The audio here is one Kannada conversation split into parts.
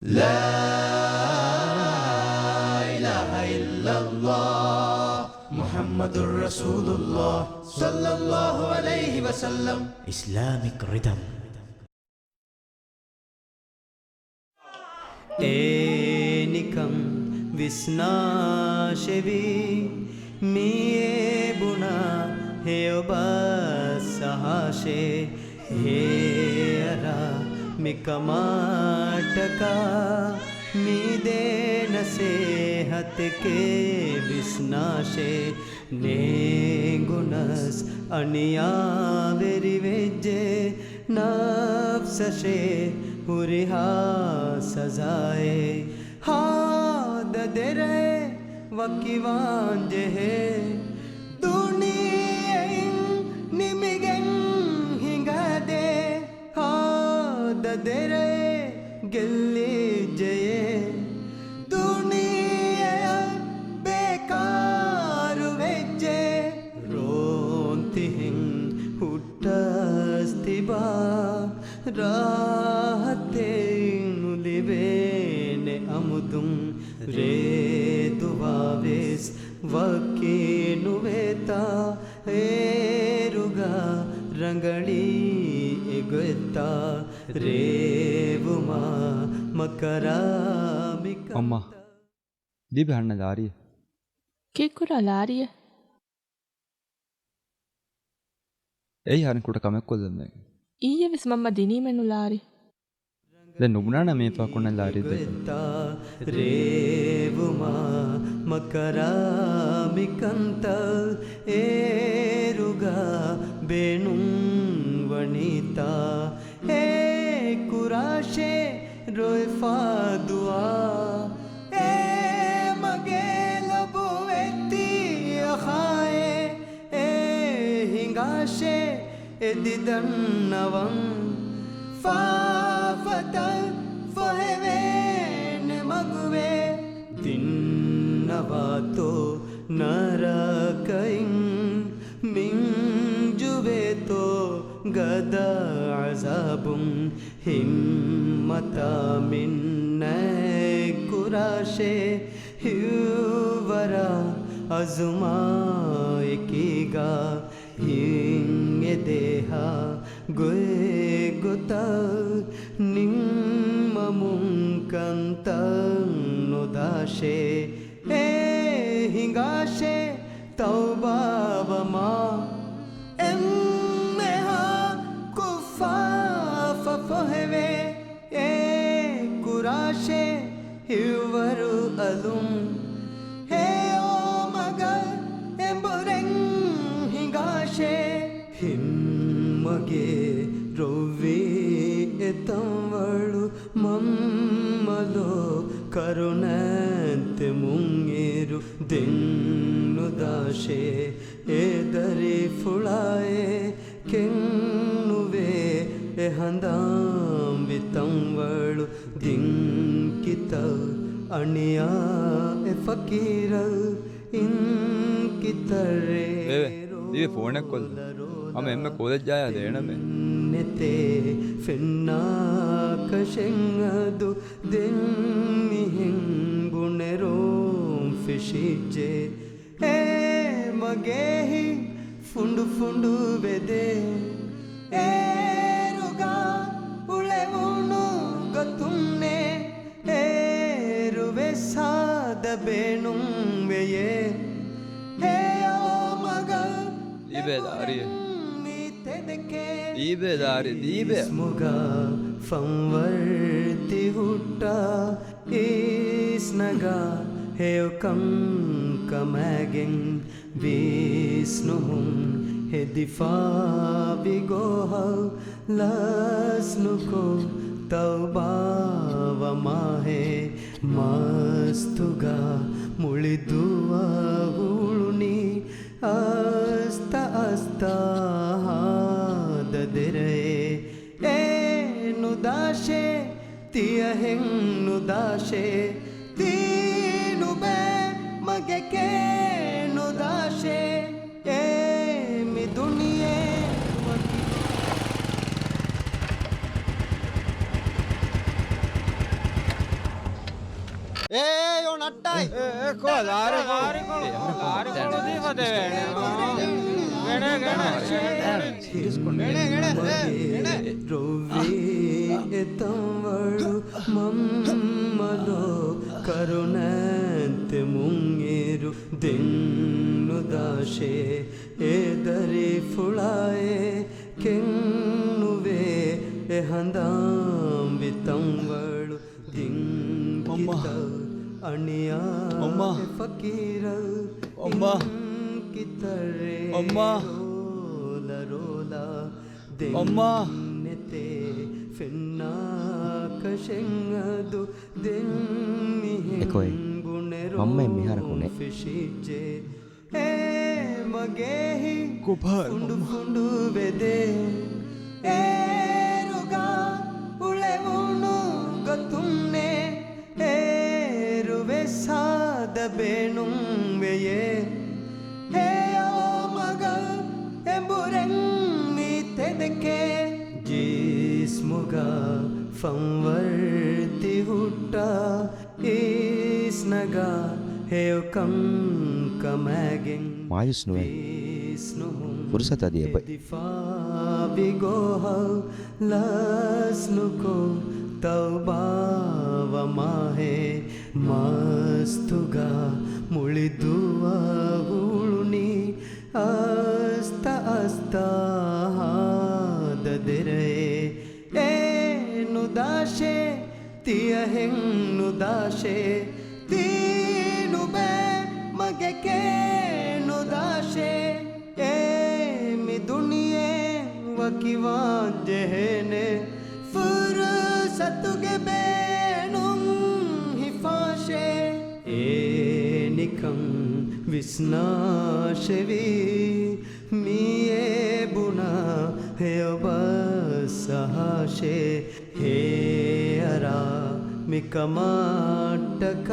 لا إله إلا الله محمد رسول الله صلى الله عليه وسلم. Islamic rhythm. ඒනිකම් විස්නාශෙවී මියේ බුණා हेओबसहाशे हेरा मिकमाटका मीदे नसेहत के विस्नाशे नेगुनस अनिया वेरिवेजे नफ्सशे हुरिहा सजाए हाद दरे वकिवांजे है ದೆರೆ ಗೆಲ್ಲಿ ಜಯೇ ದುನಿಯೆಯ ಬೇಕಾರು ವೆಜ್ಜೆ ರೋಂತಿ ಹಿಂಗ್ ಹುಟ್ಟಸ್ತಿಬಾ ರಾಹತೆ ನುಲಿವೇನೆ ಅಮುದುಂ ರೇದುವಾವೇಸ್ ವಕೀನುವೇತಾ ಏರುಗಾ ರಂಗಳಿ ಎಗೊತ್ತಾ ರೇವುಮಾ ಮಕರಾಮಿಕ ಅಮ್ಮ ದೀಪೆ ಹಣ್ಣ ಲಾರಿಯ ಕೇಕುರ ಲಾರಿಯ ಏಯ್ ಹರನ್ ಕುಟ ಕಮೆಕ್ಕೊಲ್ದಮ್ಮೆ ಈಯ ವಿಸ್ ಮಮ್ಮ ದಿನೀಮೆನು ಲಾರಿ ದೆ ನುಬ್ನಾಣ ಮೇಫಾ ಕೊಣ್ಣ ಲಾರಿ ದೆ ರೇವುಮಾ ಮಕರಾಮಿಕಂತ ಏರುಗಾ ಬೇಣು ವನಿತಾ ಏ ಕುರಾಶೆ ರೋಯ್ಫಾ ದುಆ ಏ ಮಗೆ ಲಬು ಎತ್ತಿ ಅಖಾಯೆ ಏ ಹಿಂಗಾಶೆ ಎದಿದನ್ನವಂ ಫಾಫತ ಫಹವೇನ ಮಗುವೆ ದಿನ್ನವಾತೋ ನರಕೈಂ ಮಿಂಜುವೇತೋ ಗದ ಅಜಾಬುಂ ಹಿಮ್ಮತ ಮಿನ್ನ ಕುರಾಶೆ ಹಿವರ ಅಜುಮಾಯಿಕೀಗ ಹಿಂಗೆ ದೇಹ ಗೊಯೆ ಗೊತ್ತ ನಿಮ್ಮ ಮುಂಕಂತ ನುದಾಶೆ ಏ ಹಿಂಗಾಶೆ ತೌಬಾವಮಾ ಎಮ್ಮೆಹಾ ಕುಫಾಫ ಫಹವೆ ಏ ಕುರಾಶೆ ಹಿವರು ಅಲುಂ ಹೇ ಓ ಮಗ ಎಂಬುರೆಂಗ್ ಹಿಂಗಾಶೆ ಹಿಮ್ಮಗೆ ರೊವ್ವಿ ಎತ್ತಂವಳು ಮಮ್ಮಲೋ ಕರುಣಂತೆ ಮುಂಗೇರು ದಿನ್ನುದಾಶೆ ಎದರಿ ಫುಳಾಯೆ ಕೆನ್ನುವೆ ಎ ಹಂದಾಂ ವಿತಂವಳು ದಿಂಕಿತ ಅಣಿಯ ಎ ಫಕೀರ ಇನ್ಕಿತರೆ ದೀಪೆ ಫೋನ್ ಕೊಲ್ ಅಮ್ಮ ಎಮ್ಮೆ ಕಾಲೇಜ್ ಜಾಯ ದೇಣಮೆ ನೆತೆ ಫೆನ್ನಾಕಶೆಂಗದು ದೆನ್ನಿ ಹಿಂಗುಣೆರೋಂ ಫಿಶಿಜೆ ಏ ಮಗೇಹಿ ಫುಂಡು ಫುಂಡು ಬೆದೆ ಏರುಗಾ ಉಳೆವುಣು ಗೊತ್ತುನ್ನೆ ಏರುವೆ ಸಾದ ಬೇಣುಂವೆಯೇ ಹೇ ಓ ಮಗ ದೀಪೆ ದಾರಿಯ ದೀಪೆ ದಾರಿ ದೀಪೆ ಮುಗ ಫಂವರ್ತಿ ಹುಟ್ಟ ಈಸ್ನಗ ಹೇವ್ ಕಂ ಕಮಗೆಂ ವಿಷ್ಣುಹುಂ ಹೆದಿಫಾ ಬಿಗೋಹ ಲಸ್ನುಕೋ ತೌಬಾವ ಮಾಹೆ ಮಸ್ತುಗ ಮುಳಿದುವ ಹುಳುನಿ ಅಸ್ತ ಅಸ್ತ ದೆರೆ ಏ ನುದಾಶೆ ತಿಯ ಹೆಂಗ್ ನುದಾಶೆ ತೀನು ಬೆ ಮಗೆ ಕೆ ನುದಾಶೆ ಏ ಮಿ ದುನಿಯೆ ඒ නට්ටයි කෝ ලාරි කොළු දීපතේ ರೋವಿ ಎತ್ತಂವಳು ಮಮ್ಮಲೋ ಕರುಣಂತೆ ಮುಂಗೇರು ದಿನ್ನು ದಾಶೆ ಎದರಿ ಫುಳಾಯೆ ಕೆನ್ನುವೆ ಎ ಹಂದಾಂಬಿ ತಂವಳು ದಿಂಗಿತ ಅಣಿಯ ಫಕೀರ ಕಿತ್ತರೆ ರೋಲ ನೆತೆ ಫೆನ್ನ ಕಶೆಂಗದು ದೆನ್ನಿ ಗುಣೆರೋ ಫಿಶಿಜೆ ಏ ಮಗೇಹಿ ಫುಂಡು ಫುಂಡು ಬೆದೆ ಏ ರುಗ ಉಳೆ ಉಣು ಗೊತ್ತುನ್ನೆ ಏ ರುವೆ ಸಾದ ಬೇಣುಂ ವೆಯೇ ಹೇ ಓ ಮಗಲ್ ಎಂಬುರೆಂ ತೆದಕ್ಕೆ ಜಿಸ್ಮುಗ ಫಂವರ್ತಿ ಹುಟ್ಟ ಈಸ್ನಗ ಹೇವ್ ಕಂಕಮಗೆಂ ಮಾಯುಸ್ನುವೆ ಪುರುಸತದಿಯ ಬಿಗೋಹ ಲಸ್ನುಕೋ ತೌಬಾವ ಮಾಹೆ ಮಸ್ತುಗ ಮುಳಿದುವ ಹುಳುನಿ ಅಸ್ತ ಅಸ್ತ ದದಿರೆ ಏನು ದಾಶೆ ತಿಯ ಹೆಣ್ಣು ದಾಶೆ ತೀನು ಬೆ ಮಗೆ ಕೇನು ದಾಶೆ ಏ ಮಿ ದುನಿಯೆ ವಕಿವಾ ಜೆಹನೆ ಫುರ್ಸತುಗೆ ಬೇನುಂ ಹಿಫಾಶೆ ಏನಿಕಂ ವಿಸ್ನಾಶವಿ ಮಿಯೇ ಬುಣ ಹೇ ಬಸಹಾಶೆ ಹೇ ಅರ ಮಿಕಮಾಟಕ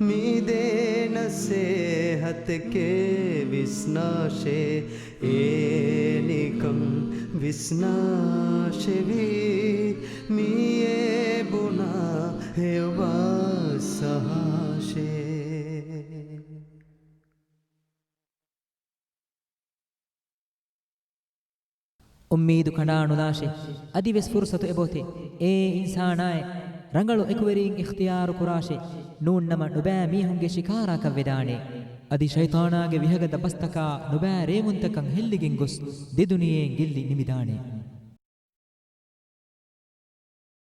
ಮಿದೇನ ಸೇಹತ್ ಕೆ ವಿಸ್ನಾಶೆ ಏನಿಕಂ ವಿಸ್ನಾಶವಿ ಮಿಯೇ ಬುಣ ಹೇ ಬಸಹಾಶೆ ಉಮ್ಮೀದು ಖಂಡಾಣು ದಾಶೆ ಅದಿವೆಸ್ ಫುರ್ಸತು ಎಬೋತೆ ಏ ಇನ್ಸಾನಾಯ್ ರಂಗಳು ಎಕುವರಿಂ ಇಖ್ತಿಯಾರು ಕುರಾಶೆ ನೂನ್ನಮ ನುಬෑ ಮೀಹುಂಗೆ ಶಿಕಾರಾ ಕವ್ವೆದಾಣೆ ಅದಿ ಶೈತಾನಾಗೆ ವಿಹಗದ ಪಸ್ತಕ ನುಬෑ ರೇಮುಂತಕಂ ಹೆಲ್ಲಿಗಿಂ ಗೊಸ್ ದಿದುನಿಯೇಂ ಗಿಲ್ಲಿ ನಿಮಿದಾಣೆ